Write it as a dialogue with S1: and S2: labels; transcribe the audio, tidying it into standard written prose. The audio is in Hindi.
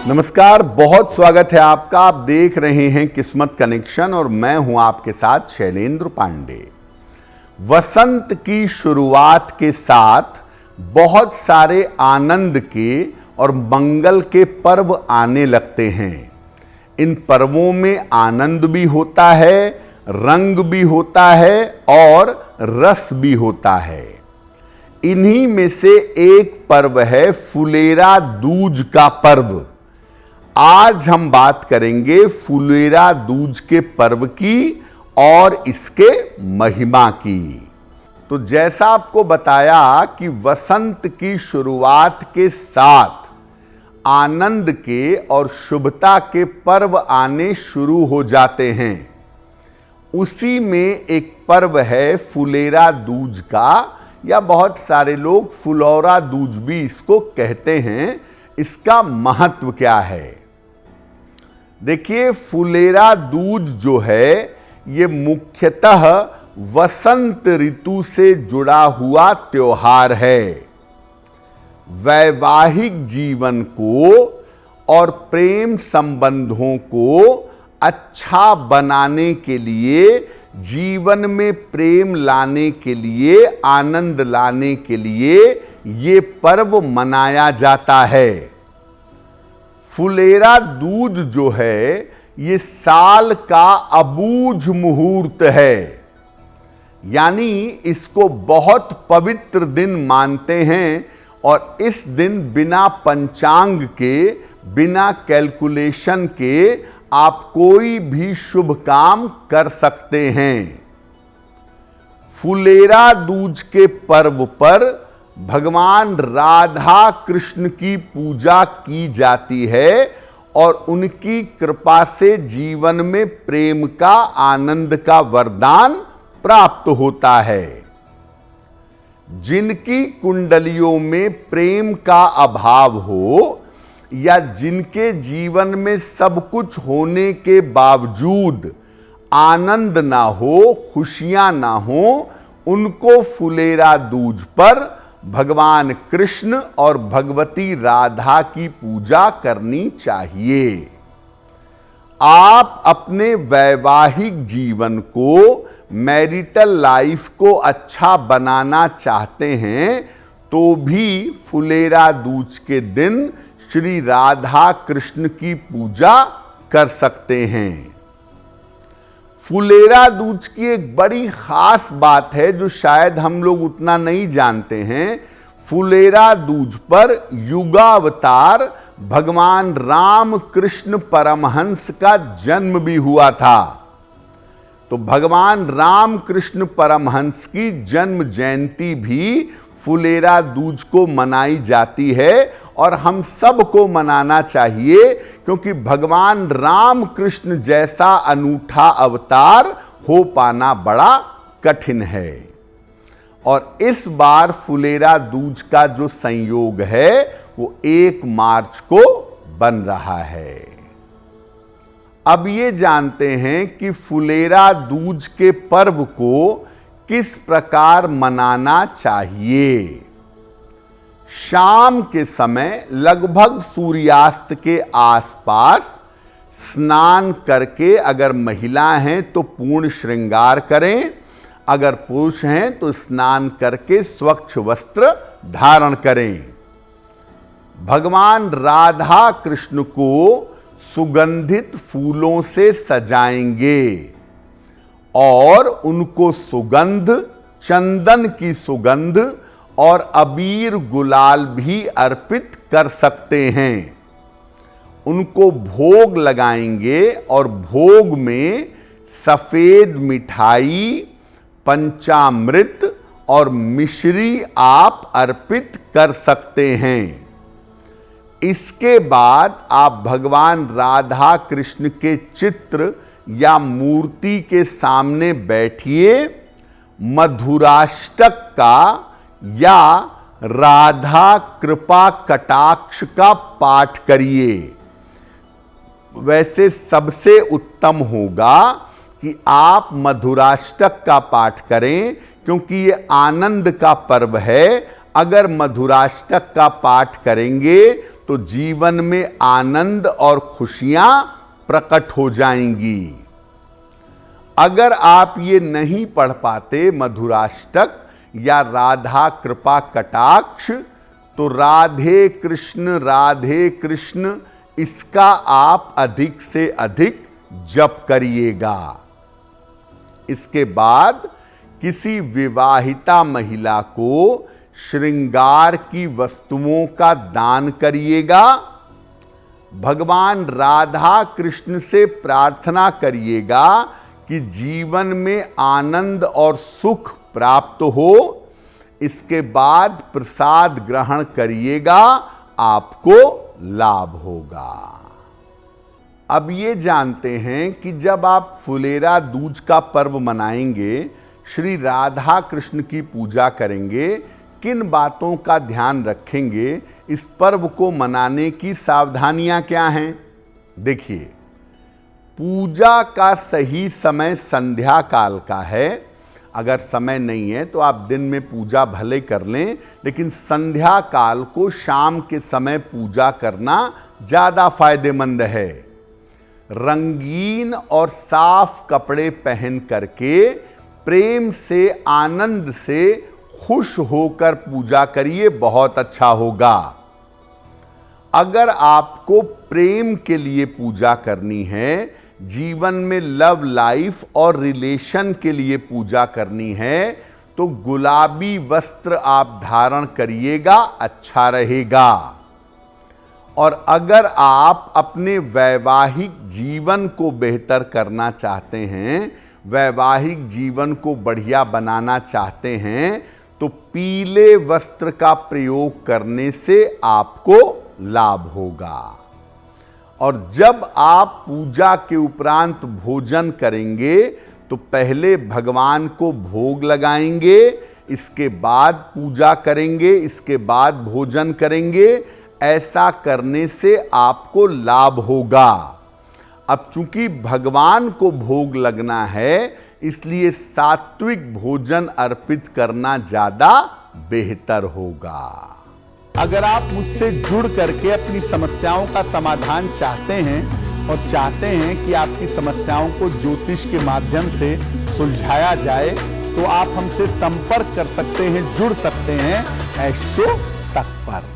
S1: नमस्कार, बहुत स्वागत है आपका। आप देख रहे हैं किस्मत कनेक्शन और मैं हूं आपके साथ शैलेंद्र पांडे। वसंत की शुरुआत के साथ बहुत सारे आनंद के और मंगल के पर्व आने लगते हैं। इन पर्वों में आनंद भी होता है, रंग भी होता है और रस भी होता है। इन्हीं में से एक पर्व है फुलेरा दूज का पर्व। आज हम बात करेंगे फुलेरा दूज के पर्व की और इसके महिमा की। तो जैसा आपको बताया कि वसंत की शुरुआत के साथ आनंद के और शुभता के पर्व आने शुरू हो जाते हैं। उसी में एक पर्व है फुलेरा दूज का, या बहुत सारे लोग फुलौरा दूज भी इसको कहते हैं। इसका महत्व क्या है? देखिए, फुलेरा दूज जो है ये मुख्यतः वसंत ऋतु से जुड़ा हुआ त्योहार है। वैवाहिक जीवन को और प्रेम संबंधों को अच्छा बनाने के लिए, जीवन में प्रेम लाने के लिए, आनंद लाने के लिए ये पर्व मनाया जाता है। फुलेरा दूज जो है ये साल का अबूझ मुहूर्त है, यानी इसको बहुत पवित्र दिन मानते हैं। और इस दिन बिना पंचांग के, बिना कैलकुलेशन के आप कोई भी शुभ काम कर सकते हैं। फुलेरा दूज के पर्व पर भगवान राधा कृष्ण की पूजा की जाती है और उनकी कृपा से जीवन में प्रेम का, आनंद का वरदान प्राप्त होता है। जिनकी कुंडलियों में प्रेम का अभाव हो या जिनके जीवन में सब कुछ होने के बावजूद आनंद ना हो, खुशियां ना हो, उनको फुलेरा दूज पर भगवान कृष्ण और भगवती राधा की पूजा करनी चाहिए। आप अपने वैवाहिक जीवन को, मैरिटल लाइफ को अच्छा बनाना चाहते हैं तो भी फुलेरा दूज के दिन श्री राधा कृष्ण की पूजा कर सकते हैं। फुलेरा दूज की एक बड़ी खास बात है जो शायद हम लोग उतना नहीं जानते हैं। फुलेरा दूज पर युगावतार भगवान राम कृष्ण परमहंस का जन्म भी हुआ था। तो भगवान राम कृष्ण परमहंस की जन्म जयंती भी फुलेरा दूज को मनाई जाती है और हम सबको मनाना चाहिए, क्योंकि भगवान राम कृष्ण जैसा अनूठा अवतार हो पाना बड़ा कठिन है। और इस बार फुलेरा दूज का जो संयोग है वो 1 मार्च को बन रहा है। अब ये जानते हैं कि फुलेरा दूज के पर्व को किस प्रकार मनाना चाहिए। शाम के समय लगभग सूर्यास्त के आसपास स्नान करके, अगर महिला हैं तो पूर्ण श्रृंगार करें, अगर पुरुष हैं तो स्नान करके स्वच्छ वस्त्र धारण करें। भगवान राधा कृष्ण को सुगंधित फूलों से सजाएंगे और उनको सुगंध, चंदन की सुगंध और अबीर गुलाल भी अर्पित कर सकते हैं। उनको भोग लगाएंगे और भोग में सफेद मिठाई, पंचामृत और मिश्री आप अर्पित कर सकते हैं। इसके बाद आप भगवान राधा कृष्ण के चित्र या मूर्ति के सामने बैठिए, मधुराष्टक का या राधा कृपा कटाक्ष का पाठ करिए। वैसे सबसे उत्तम होगा कि आप मधुराष्टक का पाठ करें, क्योंकि ये आनंद का पर्व है। अगर मधुराष्टक का पाठ करेंगे तो जीवन में आनंद और खुशियां प्रकट हो जाएंगी। अगर आप ये नहीं पढ़ पाते मधुराष्टक या राधा कृपा कटाक्ष, तो राधे कृष्ण इसका आप अधिक से अधिक जप करिएगा। इसके बाद किसी विवाहिता महिला को श्रृंगार की वस्तुओं का दान करिएगा। भगवान राधा कृष्ण से प्रार्थना करिएगा कि जीवन में आनंद और सुख प्राप्त हो। इसके बाद प्रसाद ग्रहण करिएगा, आपको लाभ होगा। अब ये जानते हैं कि जब आप फुलेरा दूज का पर्व मनाएंगे, श्री राधा कृष्ण की पूजा करेंगे, किन बातों का ध्यान रखेंगे, इस पर्व को मनाने की सावधानियां क्या हैं? देखिए, पूजा का सही समय संध्या काल का है। अगर समय नहीं है तो आप दिन में पूजा भले कर लें, लेकिन संध्या काल को शाम के समय पूजा करना ज़्यादा फायदेमंद है। रंगीन और साफ कपड़े पहन करके प्रेम से, आनंद से, खुश होकर पूजा करिए, बहुत अच्छा होगा। अगर आपको प्रेम के लिए पूजा करनी है, जीवन में लव लाइफ और रिलेशन के लिए पूजा करनी है, तो गुलाबी वस्त्र आप धारण करिएगा, अच्छा रहेगा। और अगर आप अपने वैवाहिक जीवन को बेहतर करना चाहते हैं, वैवाहिक जीवन को बढ़िया बनाना चाहते हैं, तो पीले वस्त्र का प्रयोग करने से आपको लाभ होगा। और जब आप पूजा के उपरांत भोजन करेंगे तो पहले भगवान को भोग लगाएंगे, इसके बाद पूजा करेंगे, इसके बाद भोजन करेंगे। ऐसा करने से आपको लाभ होगा। अब चूंकि भगवान को भोग लगना है, इसलिए सात्विक भोजन अर्पित करना ज्यादा बेहतर होगा। अगर आप मुझसे जुड़ करके अपनी समस्याओं का समाधान चाहते हैं और चाहते हैं कि आपकी समस्याओं को ज्योतिष के माध्यम से सुलझाया जाए, तो आप हमसे संपर्क कर सकते हैं, जुड़ सकते हैं एस्ट्रो तक पर।